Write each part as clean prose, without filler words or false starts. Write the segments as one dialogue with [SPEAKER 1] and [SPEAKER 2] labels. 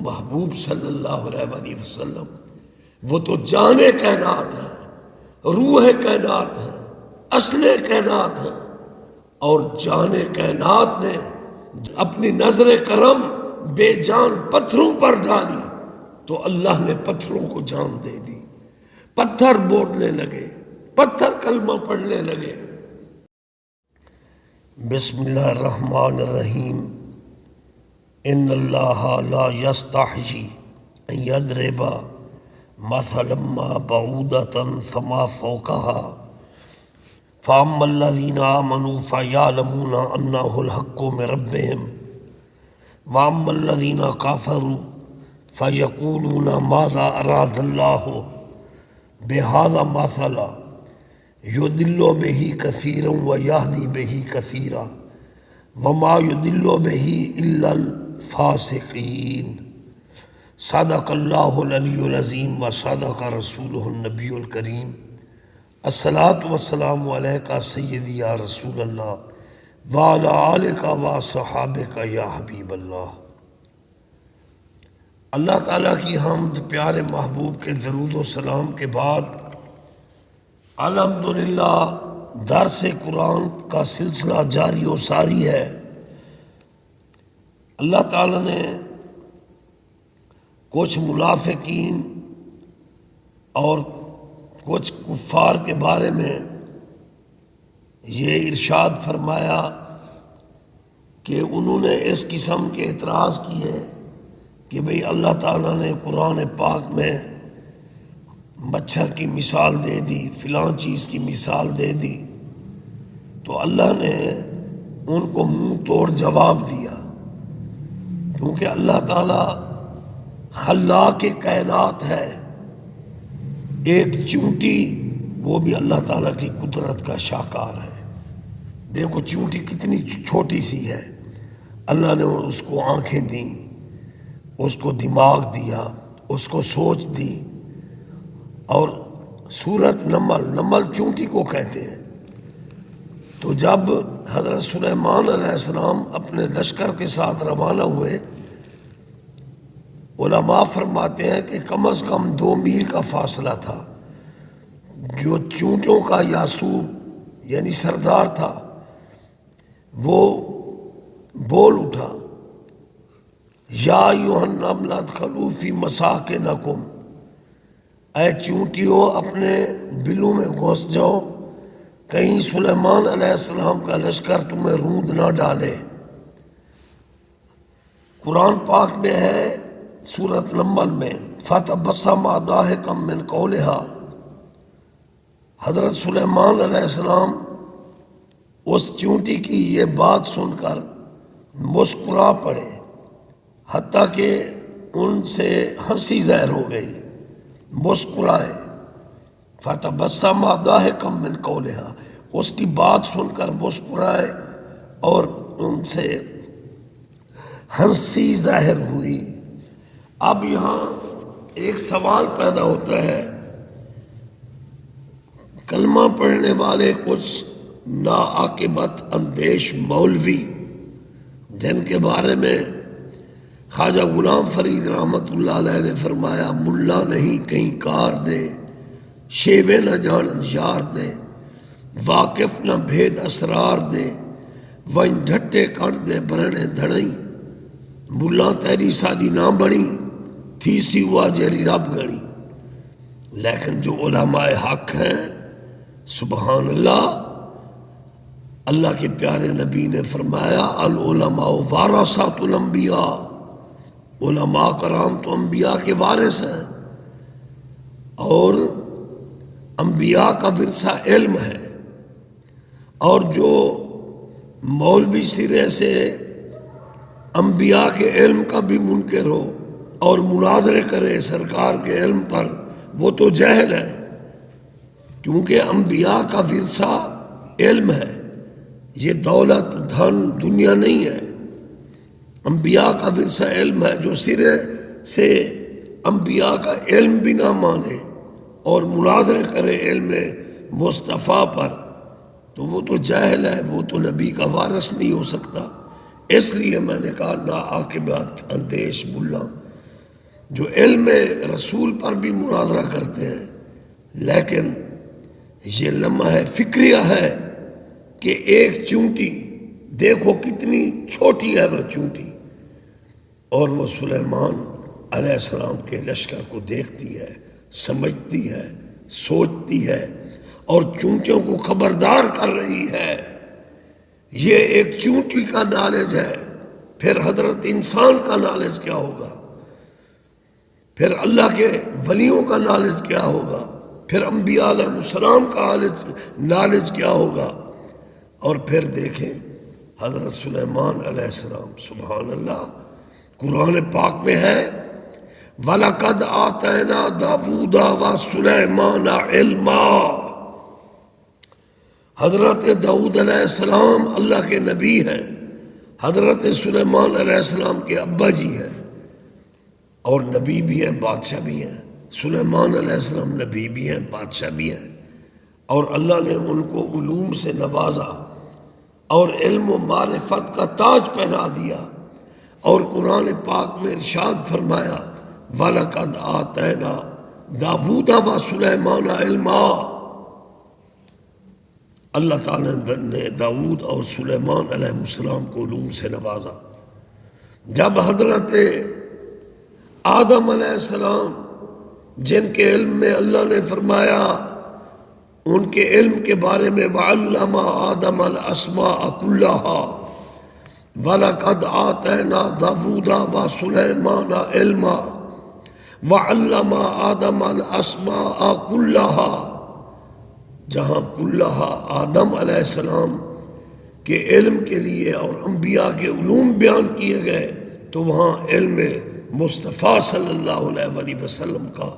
[SPEAKER 1] محبوب صلی اللہ علیہ وآلہ وسلم وہ تو جان کائنات ہیں، روح کائنات ہیں، اصل کائنات ہیں، اور جان کائنات نے اپنی نظر کرم بے جان پتھروں پر ڈالی تو اللہ نے پتھروں کو جان دے دی، پتھر بولنے لگے، پتھر کلمہ پڑھنے لگے۔ بسم اللہ الرحمن الرحیم۔ ان اللہ لا یستحیی ان یضرب مثلا ما بعوضۃ فما فوقها فاما الذین آمنوا فیعلمون انہ الحق من ربہم واما الذین کفروا فیقولون ماذا اراد اللہ بہذا مثلا یضل بہ کثیرا ویہدی بہ کثیرا وما یضل بہ الا الفاسقین۔ صدق اللہ العلی العظیم و صدق رسولہ النبی الکریم۔ الصلاۃ والسلام علیکہ سیدی یا رسول اللہ وعلی آلک و صحابک یا حبیب اللہ۔ اللہ تعالیٰ کی حمد، پیارے محبوب کے درود و سلام کے بعد الحمدللہ درس قرآن کا سلسلہ جاری و ساری ہے۔ اللہ تعالیٰ نے کچھ منافقین اور کچھ کفار کے بارے میں یہ ارشاد فرمایا کہ انہوں نے اس قسم کے اعتراض کیے کہ بھئی اللہ تعالیٰ نے قرآن پاک میں مچھر کی مثال دے دی، فلاں چیز کی مثال دے دی، تو اللہ نے ان کو منہ توڑ جواب دیا، کیونکہ اللہ تعالیٰ خلاق کائنات ہے۔ ایک چونٹی وہ بھی اللہ تعالیٰ کی قدرت کا شاہکار ہے۔ دیکھو چونٹی کتنی چھوٹی سی ہے، اللہ نے اس کو آنکھیں دیں، اس کو دماغ دیا، اس کو سوچ دی، اور صورت نمل چونٹی کو کہتے ہیں۔ تو جب حضرت سلیمان علیہ السلام اپنے لشکر کے ساتھ روانہ ہوئے، علماء فرماتے ہیں کہ کم از کم 2 میل کا فاصلہ تھا۔ جو چونٹوں کا یاسوب یعنی سردار تھا وہ بول اٹھا، یا ایھا النمل ادخلوا فی مساکنکم، اے چونٹیوں اپنے بلوں میں گھس جاؤ، کہیں سلیمان علیہ السلام کا لشکر تمہیں روند نہ ڈالے۔ قرآن پاک میں ہے سورۃ نمل میں فَتَبَسَّمَ ضَاحِكًا مِّن قَوْلِهَا، حضرت سلیمان علیہ السلام اس چونٹی کی یہ بات سن کر مسکرا پڑے، حتیٰ کہ ان سے ہنسی ظاہر ہو گئی، مسکرائے۔ فَتَبَسَّمَ ضَاحِكًا مِّن قَوْلِهَا، اس کی بات سن کر مسکرائے اور ان سے ہنسی ظاہر ہوئی۔ اب یہاں ایک سوال پیدا ہوتا ہے، کلمہ پڑھنے والے کچھ ناعاقبت اندیش مولوی جن کے بارے میں خواجہ غلام فرید رحمۃ اللہ علیہ نے فرمایا، ملا نہیں کہیں کار دے، شیوے نہ جانن یار دے، واقف نہ بھید اسرار دے، ون ڈھٹے کٹ دے برنے دھڑیں، ملا تیری ساڈی نہ بڑی، تھی سی ہوا جیری رب گڑی۔ لیکن جو علماء حق ہیں، سبحان اللہ، اللہ کے پیارے نبی نے فرمایا العلماء ورثۃ الانبیاء، علماء کرام تو انبیاء کے وارث ہیں، اور انبیاء کا ورثہ علم ہے۔ اور جو مولوی سرے سے انبیاء کے علم کا بھی منکر ہو اور مناظرے کرے سرکار کے علم پر، وہ تو جاہل ہے، کیونکہ انبیاء کا ورثہ علم ہے، یہ دولت دھن دنیا نہیں ہے۔ انبیاء کا ورثہ علم ہے۔ جو سرے سے انبیاء کا علم بھی نہ مانے اور مناظرے کرے علم مصطفیٰ پر، تو وہ تو جاہل ہے، وہ تو نبی کا وارث نہیں ہو سکتا۔ اس لیے میں نے کہا ناعاقبت اندیش ملا جو علم رسول پر بھی مناظرہ کرتے ہیں، لیکن یہ لمحہ فکریہ ہے کہ ایک چونٹی، دیکھو کتنی چھوٹی ہے وہ چونٹی، اور وہ سلیمان علیہ السلام کے لشکر کو دیکھتی ہے، سمجھتی ہے، سوچتی ہے اور چونٹیوں کو خبردار کر رہی ہے۔ یہ ایک چونٹی کا نالج ہے، پھر حضرت انسان کا نالج کیا ہوگا، پھر اللہ کے ولیوں کا نالج کیا ہوگا، پھر انبیاء علیہ السلام کا نالج کیا ہوگا۔ اور پھر دیکھیں حضرت سلیمان علیہ السلام، سبحان اللہ، قرآن پاک میں ہے وَلَقَدْ آتَيْنَا دَاوُودَ وَسُلَيْمَانَ عِلْمًا۔ حضرت داؤد علیہ السلام اللہ کے نبی ہیں، حضرت سلیمان علیہ السلام کے ابا جی ہیں، اور نبی بھی ہیں، بادشاہ بھی ہیں۔ سلیمان علیہ السلام نبی بھی ہیں، بادشاہ بھی ہیں، اور اللہ نے ان کو علوم سے نوازا اور علم و معرفت کا تاج پہنا دیا، اور قرآن پاک میں ارشاد فرمایا وَلَقَدْ آتَيْنَا دَاوُودَ وَسُلَيْمَانَ عِلْمًا۔ اللہ تعالیٰ نے داؤد اور سلیمان علیہ السلام کو علوم سے نوازا۔ جب حضرت آدم علیہ السلام، جن کے علم میں اللہ نے فرمایا ان کے علم کے بارے میں وَعَلَّمَ آدَمَ الْأَسْمَاءَ كُلَّهَا وَلَقَدْ آتَيْنَا دَاوُودَ وَسُلَيْمَانَ عِلْمًا وَعَلَّمَ آدَمَ الْأَسْمَاءَ كُلَّهَا، جہاں کلہا آدم علیہ السلام کے علم کے لیے اور انبیاء کے علوم بیان کیے گئے، تو وہاں علم مصطفیٰ صلی اللہ علیہ وآلہ وسلم کا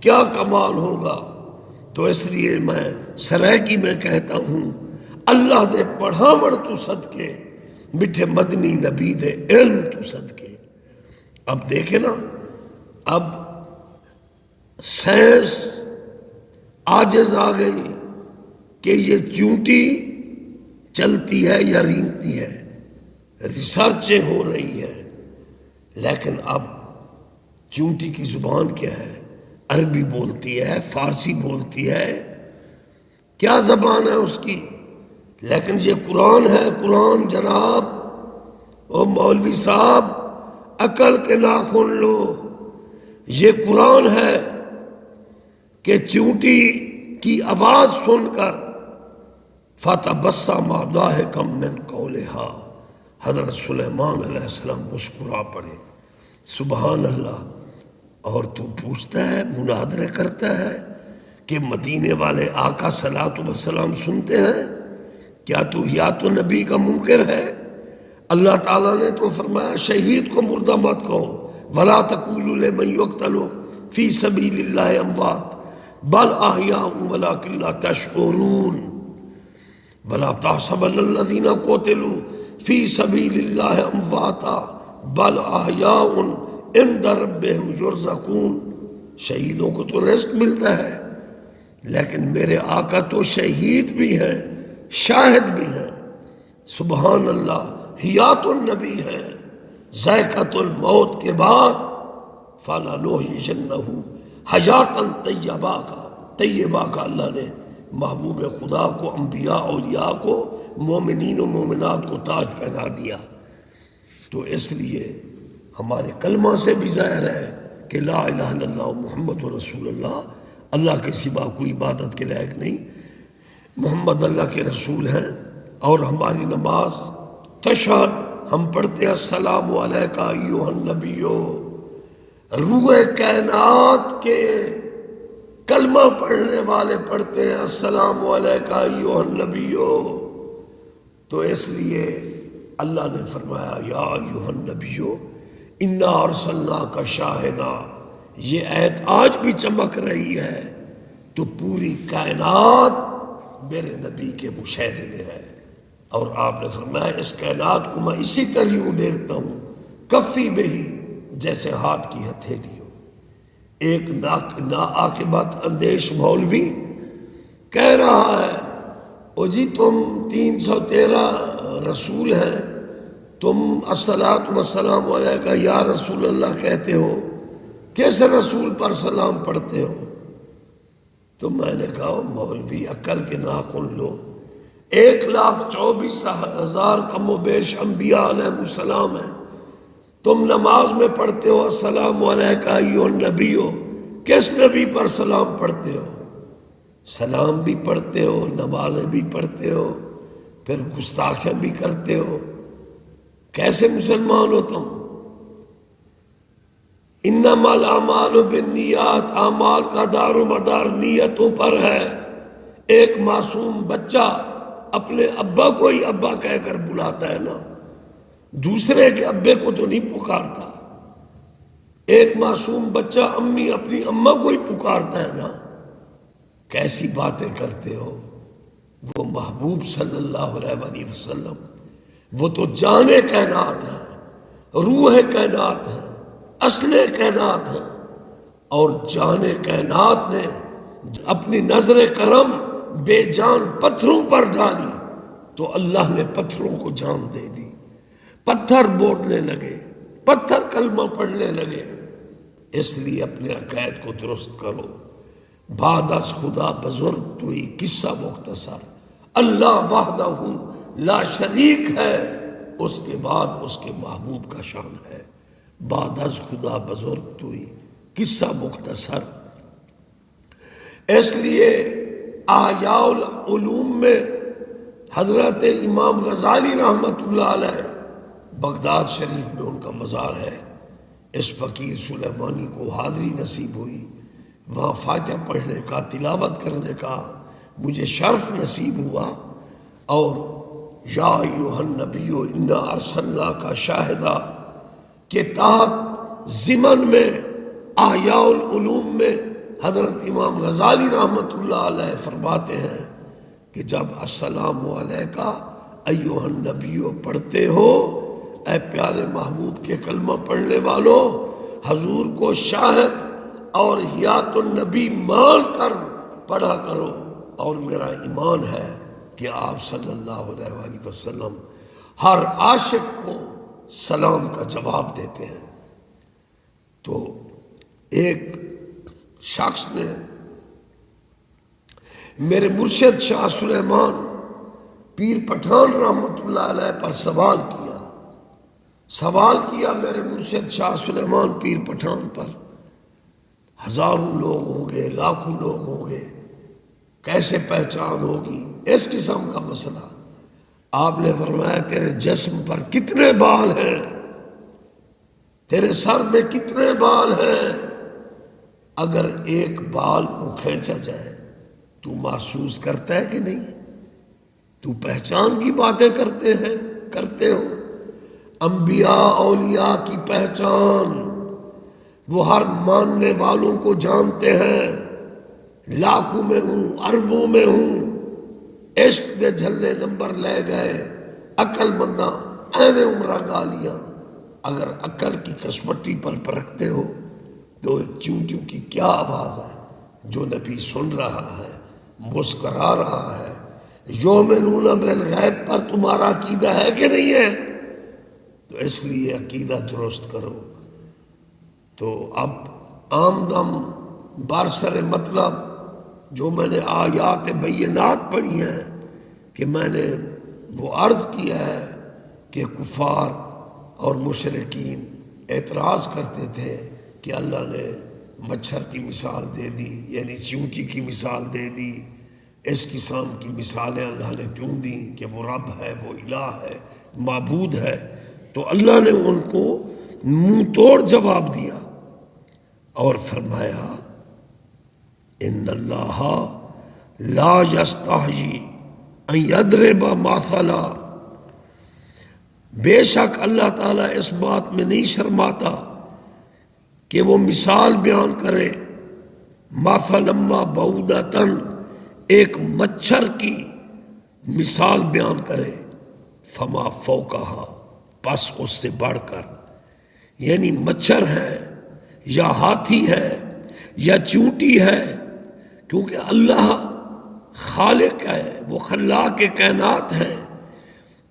[SPEAKER 1] کیا کمال ہوگا۔ تو اس لیے میں سرائکی میں کہتا ہوں اللہ دے پڑھاوڑ تو صدقے، میٹھے مدنی نبی دے علم تو صدقے۔ اب دیکھیں نا، اب سائنس عاجز آ گئی کہ یہ چونٹی چلتی ہے یا رینگتی ہے، ریسرچیں ہو رہی ہے، لیکن اب چونٹی کی زبان کیا ہے؟ عربی بولتی ہے، فارسی بولتی ہے، کیا زبان ہے اس کی؟ لیکن یہ قرآن ہے، قرآن جناب، او مولوی صاحب عقل کے ناخن لو، یہ قرآن ہے کہ چونٹی کی آواز سن کر فَتَبَسَّمَ ضَاحِكًا مِّن قَوْلِهَا، حضرت سلیمان علیہ السلام مسکرا پڑے، سبحان اللہ۔ اور تو پوچھتا ہے، مناظرے کرتا ہے کہ مدینے والے آقا صلاۃ وسلام سنتے ہیں؟ کیا تو یا تو نبی کا منکر ہے؟ اللہ تعالیٰ نے تو فرمایا شہید کو مردہ مت کہو، وَلَا تَقُولُوا لِمَن يُقْتَلُ فِي سَبِيلِ اللَّهِ أَمْوَاتٌ بَلْ أَحْيَاءٌ وَلَٰكِن لَّا تَشْعُرُونَ وَلَا تَحْسَبَنَّ الَّذِينَ قُتِلُوا فِي سَبِيلِ اللَّهِ أَمْوَاتًا بَلْ أَحْيَاءٌ عِندَ رَبِّهِمْ يُرْزَقُونَ۔ شہیدوں کو تو رزق ملتا ہے، لیکن میرے آقا تو شہید بھی ہیں، شاہد بھی ہیں، سبحان اللہ، حیات النبی ہے، ذائقۃ الموت کے بعد فَلَنُحْيِيَنَّهُ حَيَاتًا طیبہ کا اللہ نے محبوب خدا کو، انبیاء اولیاء کو، مومنین و مومنات کو تاج پہنا دیا۔ تو اس لیے ہمارے کلمہ سے بھی ظاہر ہے کہ لا الہ الا اللہ محمد رسول اللہ، اللہ کے سوا کوئی عبادت کے لائق نہیں، محمد اللہ کے رسول ہیں۔ اور ہماری نماز تشہد، ہم پڑھتے ہیں السلام علیکہ ایھا النبی، روح کائنات کے کلمہ پڑھنے والے پڑھتے ہیں السلام علیکہ ایھا النبی۔ تو اس لیے اللہ نے فرمایا یا ایھا النبی انا ارسلناک شاہدا، یہ آیت آج بھی چمک رہی ہے، تو پوری کائنات میرے نبی کے مشاہدے میں ہے۔ اور آپ نے فرمایا اس کائنات کو میں اسی طرح یوں دیکھتا ہوں کفی بہی، جیسے ہاتھ کی ہتھیلی ہو۔ ایک ناعاقبت اندیش مولوی کہہ رہا ہے او جی تم 313 رسول ہیں، تم الصلاۃ والسلام علیکہ یا رسول اللہ کہتے ہو، کس رسول پر سلام پڑھتے ہو؟ تو میں نے کہا مولوی عقل کے ناخن لو، 1,24,000 کم و بیش انبیاء علیہ السلام ہیں، تم نماز میں پڑھتے ہو السلام علیکہ ایھا النبی ہو، کس نبی پر سلام پڑھتے ہو؟ سلام بھی پڑھتے ہو، نمازیں بھی پڑھتے ہو، پھر گستاخیاں بھی کرتے ہو، کیسے مسلمان ہو تم؟ انما الاعمال بالنیات، اعمال کا دار و مدار نیتوں پر ہے۔ ایک معصوم بچہ اپنے ابا کو ہی ابا کہہ کر بلاتا ہے نا، دوسرے کے ابے کو تو نہیں پکارتا۔ ایک معصوم بچہ امی اپنی اماں کو ہی پکارتا ہے نا، کیسی باتیں کرتے ہو؟ وہ محبوب صلی اللہ علیہ وآلہ وسلم، وہ تو جان کائنات ہیں، روح کائنات ہیں، اصل کائنات ہیں، اور جان کائنات نے اپنی نظر کرم بے جان پتھروں پر ڈالی تو اللہ نے پتھروں کو جان دے دی، پتھر بولنے لگے، پتھر کلمہ پڑھنے لگے۔ اس لیے اپنے عقائد کو درست کرو۔ بعد از خدا بزرگ توئی، قصہ مختصر، اللہ وحدہ لا شریک ہے، اس کے بعد اس کے محبوب کا شان ہے۔ بعد از خدا بزرگ توئی، قصہ مختصر۔ اس لیے احیاء العلوم میں حضرت امام غزالی رحمۃ اللہ علیہ، بغداد شریف میں ان کا مزار ہے، اس فقیر سلیمانی کو حاضری نصیب ہوئی، وہاں فاتحہ پڑھنے کا، تلاوت کرنے کا مجھے شرف نصیب ہوا، اور یا ایھا النبی انا ارسلناک شاہدا کے تحت ضمن میں احیاء العلوم میں حضرت امام غزالی رحمۃ اللہ علیہ فرماتے ہیں کہ جب السلام علیکہ ایھا النبی پڑھتے ہو، اے پیارے محبوب کے کلمہ پڑھنے والوں، حضور کو شاہد اور حیات النبی مان کر پڑھا کرو، اور میرا ایمان ہے کہ آپ صلی اللہ علیہ وآلہ وسلم ہر عاشق کو سلام کا جواب دیتے ہیں۔ تو ایک شخص نے میرے مرشد شاہ سلیمان پیر پٹھان رحمۃ اللہ علیہ پر سوال کیا میرے مرشد شاہ سلیمان پیر پٹھان پر، ہزاروں لوگ ہوں گے، لاکھوں لوگ ہوں گے، کیسے پہچان ہوگی، اس قسم کا مسئلہ۔ آپ نے فرمایا تیرے جسم پر کتنے بال ہیں، تیرے سر میں کتنے بال ہیں، اگر ایک بال کو کھینچا جائے تو محسوس کرتا ہے کہ نہیں؟ تو پہچان کی باتیں کرتے ہو۔ انبیاء اولیاء کی پہچان وہ ہر ماننے والوں کو جانتے ہیں، لاکھوں میں ہوں، اربوں میں ہوں، عشق دے جھلے نمبر لے گئے، عقل منداں ایویں عمرہ گالیاں۔ اگر عقل کی کسوٹی پر پرکھتے ہو تو ایک چیوں چیوں کی کیا آواز ہے، جو نبی سن رہا ہے، مسکرا رہا ہے۔ یؤمنون بالغیب پر تمہارا عقیدہ ہے کہ نہیں ہے؟ تو اس لیے عقیدہ درست کرو۔ تو اب آمدم برسر مطلب جو میں نے آیات بینات پڑھی ہیں کہ میں نے وہ عرض کیا ہے کہ کفار اور مشرکین اعتراض کرتے تھے کہ اللہ نے مچھر کی مثال دے دی، یعنی چیونٹی کی مثال دے دی، اس قسم کی مثالیں اللہ نے کیوں دی کہ وہ رب ہے، وہ الہ ہے، معبود ہے؟ تو اللہ نے ان کو منہ توڑ جواب دیا اور فرمایا ان اللہ لا یستحیی ان یضرب مثلا، بے شک اللہ تعالیٰ اس بات میں نہیں شرماتا کہ وہ مثال بیان کرے، مثلا بعودۃ، ایک مچھر کی مثال بیان کرے، فما فوقہا، پس اس سے بڑھ کر، یعنی مچھر ہے یا ہاتھی ہے یا چونٹی ہے، کیونکہ اللہ خالق ہے، وہ خلاق کائنات ہے،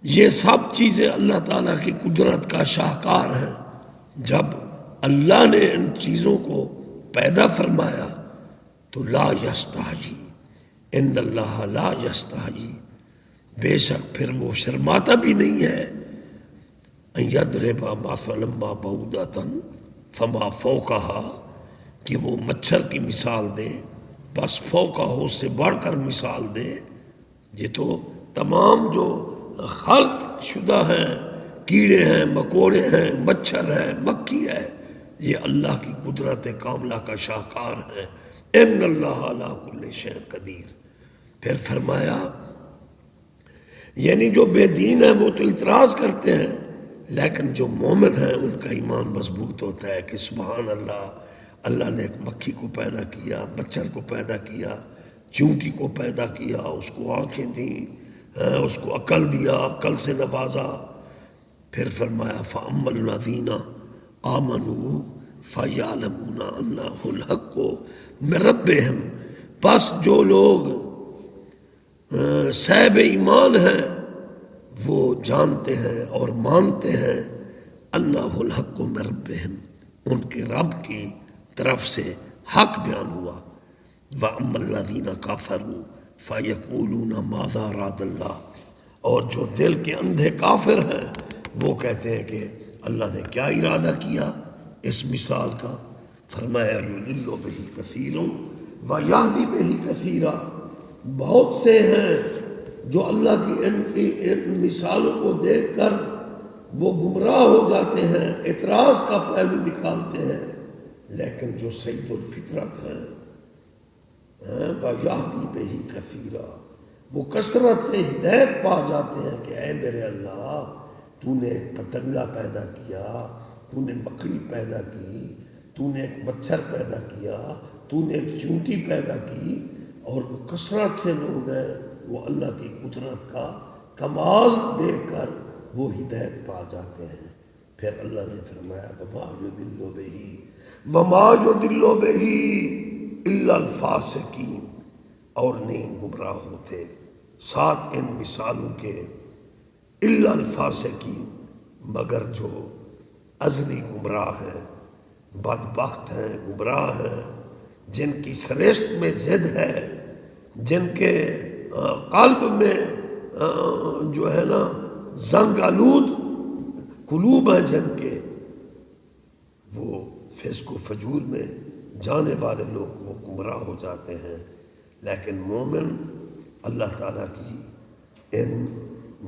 [SPEAKER 1] یہ سب چیزیں اللہ تعالیٰ کی قدرت کا شاہکار ہیں۔ جب اللہ نے ان چیزوں کو پیدا فرمایا تو لا یستحی، ان اللہ لا یستحی، بے شک پھر وہ شرماتا بھی نہیں ہے، ان یضرب مثلا ما بعوضۃ فما فوقها، کہ وہ مچھر کی مثال دے بس فوقہ اس سے بڑھ کر مثال دے۔ یہ تو تمام جو خلق شدہ ہیں، کیڑے ہیں، مکوڑے ہیں، مچھر ہے، مکھی ہے، یہ اللہ کی قدرت کاملہ کا شاہکار ہے۔ ان اللہ علی کل شیء قدیر۔ پھر فرمایا یعنی جو بے دین ہیں وہ تو اعتراض کرتے ہیں، لیکن جو مومن ہیں ان کا ایمان مضبوط ہوتا ہے کہ سبحان اللہ، اللہ نے ایک مکھی کو پیدا کیا، مچھر کو پیدا کیا، چونٹی کو پیدا کیا، اس کو آنکھیں دیں، اس کو عقل دیا، عقل سے نوازا۔ پھر فرمایا فَأَمَّا الَّذِينَ آمَنُوا فَيَعْلَمُونَ أَنَّهُ الْحَقُّ مِن رَّبِّهِمْ، بس جو لوگ صاحب ایمان ہیں وہ جانتے ہیں اور مانتے ہیں انہ الحق من ربہم، ان کے رب کی طرف سے حق بیان ہوا۔ وَأَمَّا الَّذِينَ كَفَرُوا فَيَقُولُونَ مَاذَا أَرَادَ اللَّهُ، اور جو دل کے اندھے کافر ہیں وہ کہتے ہیں کہ اللہ نے کیا ارادہ کیا اس مثال کا۔ فرمایا یضل بہ کثیر ویہدی بہ کثیرا، بہت سے ہیں جو اللہ کی ان مثالوں کو دیکھ کر وہ گمراہ ہو جاتے ہیں، اعتراض کا پہلو نکالتے ہیں، لیکن جو سید الفطرت ہیں وَيَهْدِي بِهِ كَثِيرًا، وہ کثرت سے ہدایت پا جاتے ہیں کہ اے میرے اللہ، تو نے ایک پتنگا پیدا کیا، تو نے مکڑی پیدا کی، تو نے ایک مچھر پیدا کیا، تو نے ایک چونٹی پیدا کی، اور وہ کثرت سے لوگ ہیں وہ اللہ کی قدرت کا کمال دیکھ کر وہ ہدایت پا جاتے ہیں۔ پھر اللہ نے فرمایا وَمَا يُضِلُّ بِهِ إِلَّا الْفَاسِقِينَ، اور نہیں گمراہ ہوتے ساتھ ان مثالوں کے إِلَّا الْفَاسِقِينَ، مگر جو ازلی گمراہ ہیں، بدبخت ہیں، گمراہ ہیں، جن کی سرشت میں ضد ہے، جن کے قلب میں جو ہے نا زنگ آلود قلوب ہیں، جن کے وہ فسق و فجور میں جانے والے لوگ وہ گمراہ ہو جاتے ہیں۔ لیکن مومن اللہ تعالیٰ کی ان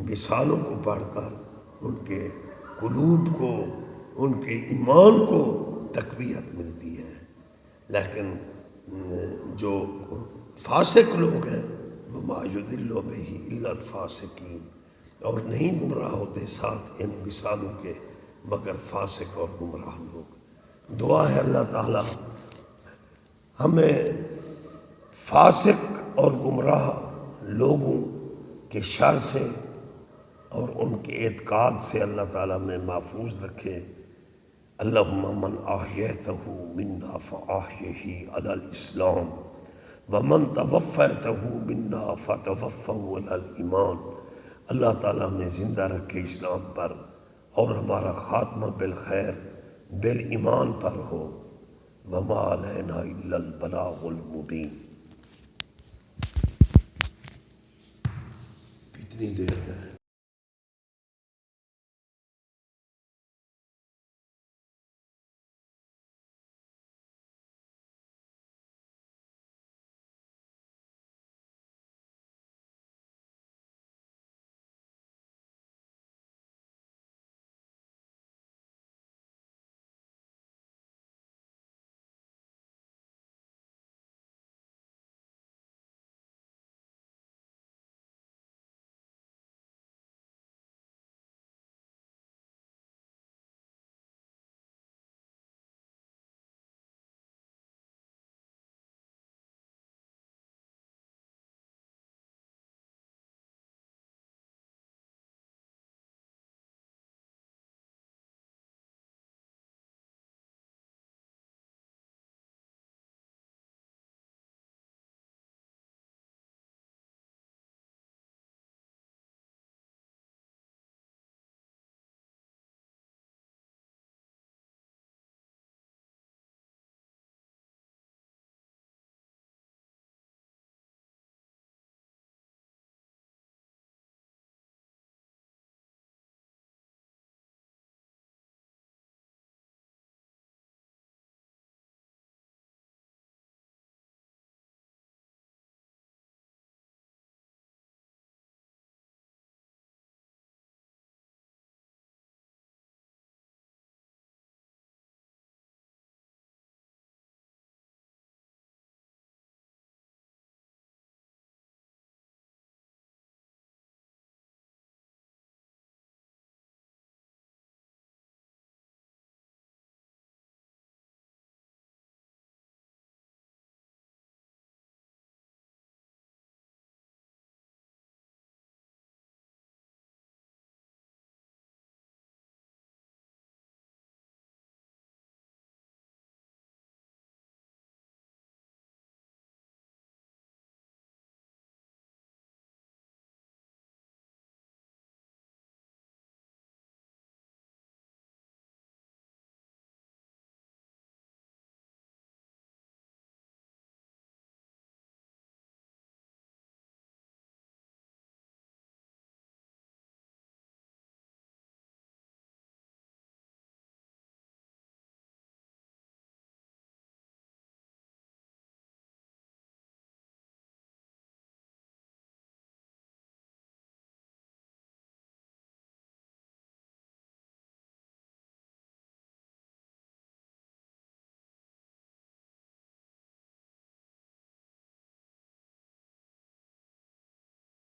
[SPEAKER 1] مثالوں کو پڑھ کر ان کے قلوب کو، ان کے ایمان کو تقویت ملتی ہے۔ لیکن جو فاسق لوگ ہیں وَمَا يُضِلُّ بِهِ إِلَّا الْفَاسِقِينَ، اور نہیں گمراہ ہوتے ساتھ ان مثالوں کے مگر فاسق اور گمراہ لوگ۔ دعا ہے اللہ تعالیٰ ہمیں فاسق اور گمراہ لوگوں کے شر سے اور ان کے اعتقاد سے اللہ تعالیٰ میں محفوظ رکھے۔ اللہم من احییتہ منا فاحیہ علی الاسلام ومن توفیتہ منا فتوفہ علی الایمان، اللہ تعالیٰ ہمیں زندہ رکھے اسلام پر اور ہمارا خاتمہ بالخیر بالایمان پر ہو۔ وما علینا الا البلاغ المبین۔ کتنی دیر میں ہے؟